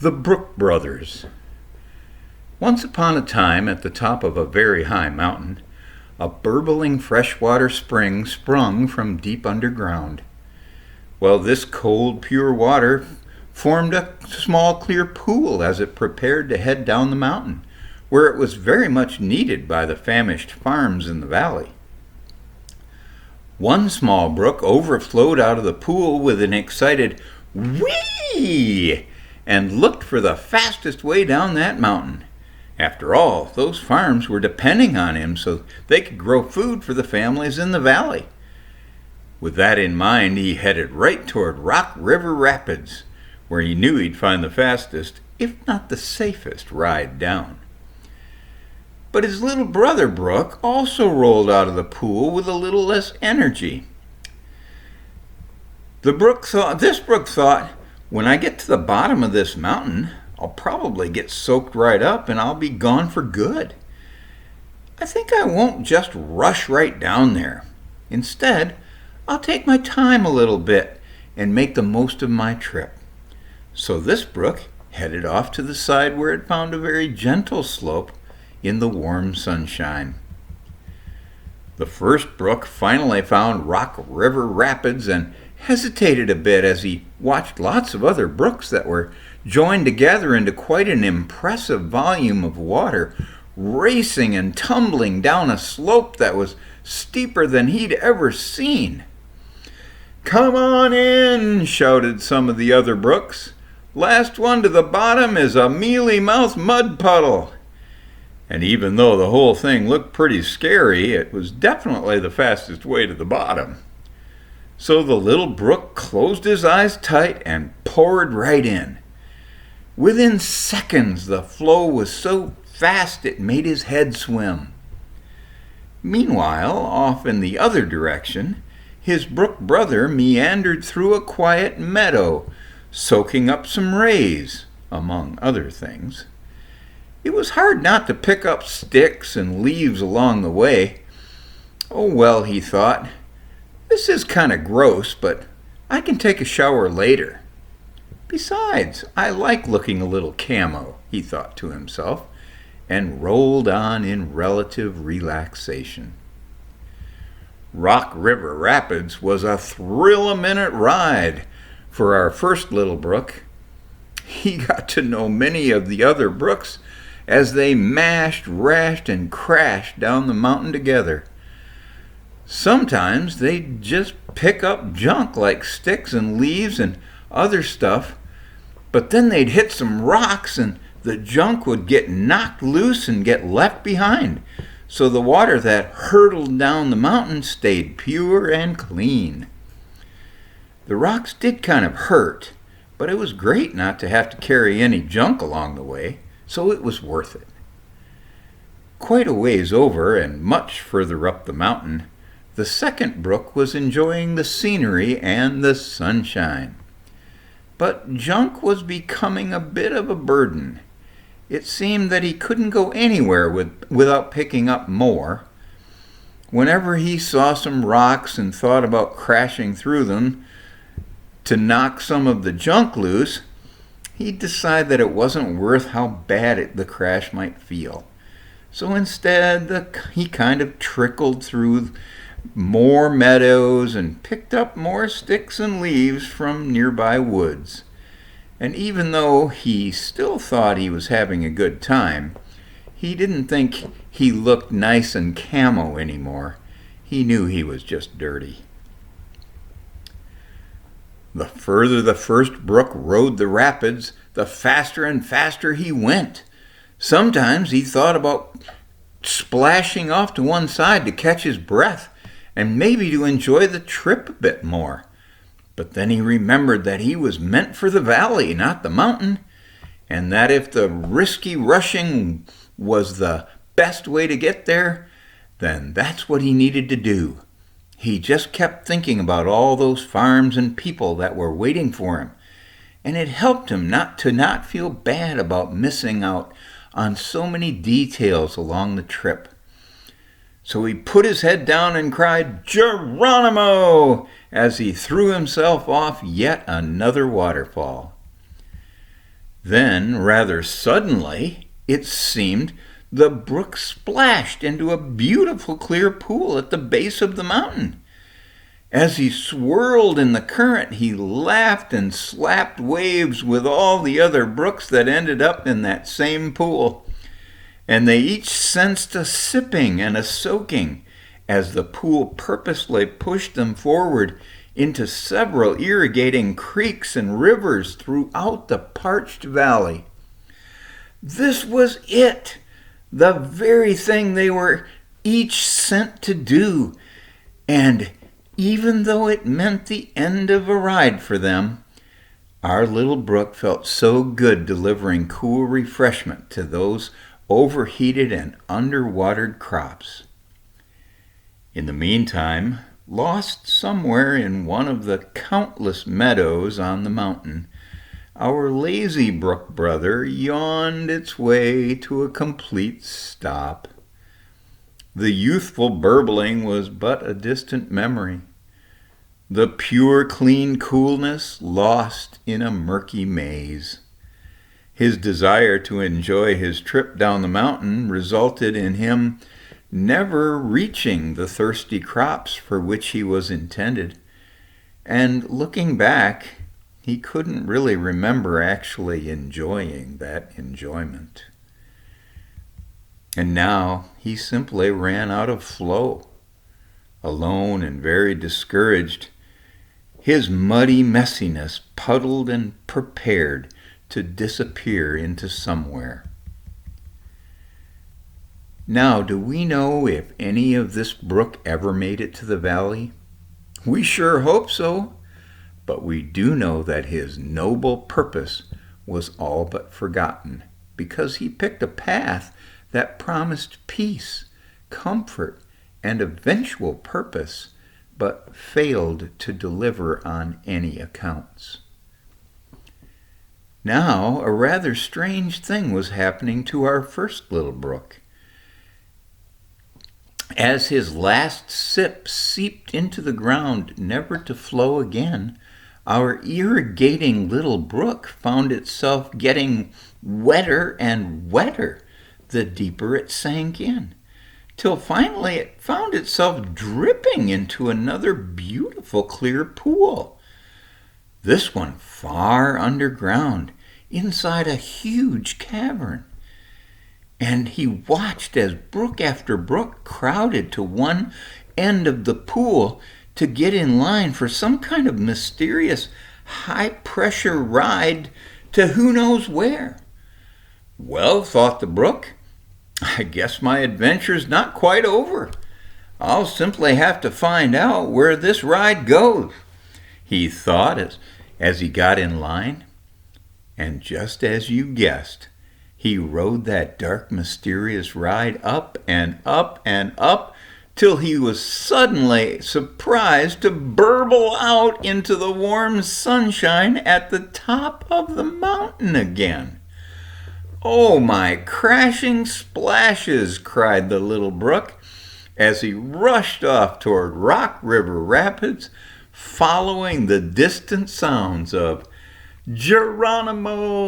The Brook Brothers. Once upon a time, at the top of a very high mountain, a burbling freshwater spring sprung from deep underground. Well, this cold, pure water formed a small, clear pool as it prepared to head down the mountain, where it was very much needed by the famished farms in the valley. One small brook overflowed out of the pool with an excited "whee!" and looked for the fastest way down that mountain. After all, those farms were depending on him so they could grow food for the families in the valley. With that in mind, he headed right toward Rock River Rapids, where he knew he'd find the fastest, if not the safest, ride down. But his little brother Brook also rolled out of the pool with a little less energy. This brook thought, when I get to the bottom of this mountain, I'll probably get soaked right up and I'll be gone for good. I think I won't just rush right down there. Instead, I'll take my time a little bit and make the most of my trip. So this brook headed off to the side where it found a very gentle slope in the warm sunshine. The first brook finally found Rock River Rapids and hesitated a bit as he watched lots of other brooks that were joined together into quite an impressive volume of water, racing and tumbling down a slope that was steeper than he'd ever seen. "Come on in," shouted some of the other brooks. "Last one to the bottom is a mealy-mouthed mud puddle." And even though the whole thing looked pretty scary, it was definitely the fastest way to the bottom. So the little brook closed his eyes tight and poured right in. Within seconds, the flow was so fast it made his head swim. Meanwhile, off in the other direction, his brook brother meandered through a quiet meadow, soaking up some rays, among other things. It was hard not to pick up sticks and leaves along the way. Oh well, he thought, this is kind of gross, but I can take a shower later. Besides, I like looking a little camo, he thought to himself, and rolled on in relative relaxation. Rock River Rapids was a thrill-a-minute ride for our first little brook. He got to know many of the other brooks as they mashed, rashed, and crashed down the mountain together. Sometimes they'd just pick up junk like sticks and leaves and other stuff, but then they'd hit some rocks and the junk would get knocked loose and get left behind, so the water that hurtled down the mountain stayed pure and clean. The rocks did kind of hurt, but it was great not to have to carry any junk along the way, so it was worth it. Quite a ways over and much further up the mountain, the second brook was enjoying the scenery and the sunshine. But junk was becoming a bit of a burden. It seemed that he couldn't go anywhere without picking up more. Whenever he saw some rocks and thought about crashing through them to knock some of the junk loose, he'd decide that it wasn't worth how bad the crash might feel. So instead, he kind of trickled through more meadows and picked up more sticks and leaves from nearby woods. And even though he still thought he was having a good time, he didn't think he looked nice and camo anymore. He knew he was just dirty. The further the first brook rode the rapids, the faster and faster he went. Sometimes he thought about splashing off to one side to catch his breath and maybe to enjoy the trip a bit more. But then he remembered that he was meant for the valley, not the mountain, and that if the risky rushing was the best way to get there, then that's what he needed to do. He just kept thinking about all those farms and people that were waiting for him, and it helped him not feel bad about missing out on so many details along the trip. So he put his head down and cried, "Geronimo!" as he threw himself off yet another waterfall. Then, rather suddenly, it seemed, the brook splashed into a beautiful clear pool at the base of the mountain. As he swirled in the current, he laughed and slapped waves with all the other brooks that ended up in that same pool. And they each sensed a sipping and a soaking as the pool purposely pushed them forward into several irrigating creeks and rivers throughout the parched valley. This was it, the very thing they were each sent to do, and even though it meant the end of a ride for them, our little brook felt so good delivering cool refreshment to those overheated and underwatered crops. In the meantime, lost somewhere in one of the countless meadows on the mountain, our lazy brook brother yawned its way to a complete stop. The youthful burbling was but a distant memory, the pure, clean coolness lost in a murky maze. His desire to enjoy his trip down the mountain resulted in him never reaching the thirsty crops for which he was intended, and looking back, he couldn't really remember actually enjoying that enjoyment. And now he simply ran out of flow. Alone and very discouraged, his muddy messiness puddled and prepared to disappear into somewhere. Now, do we know if any of this brook ever made it to the valley? We sure hope so, but we do know that his noble purpose was all but forgotten because he picked a path that promised peace, comfort, and eventual purpose, but failed to deliver on any accounts. Now, a rather strange thing was happening to our first little brook. As his last sip seeped into the ground, never to flow again, our irrigating little brook found itself getting wetter and wetter the deeper it sank in, till finally it found itself dripping into another beautiful clear pool. This one far underground, inside a huge cavern. And he watched as brook after brook crowded to one end of the pool to get in line for some kind of mysterious high-pressure ride to who knows where. Well, thought the brook, I guess my adventure's not quite over. I'll simply have to find out where this ride goes, he thought as he got in line. And just as you guessed, he rode that dark, mysterious ride up and up and up till he was suddenly surprised to burble out into the warm sunshine at the top of the mountain again. "Oh, my crashing splashes!" cried the little brook as he rushed off toward Rock River Rapids, following the distant sounds of Geronimo.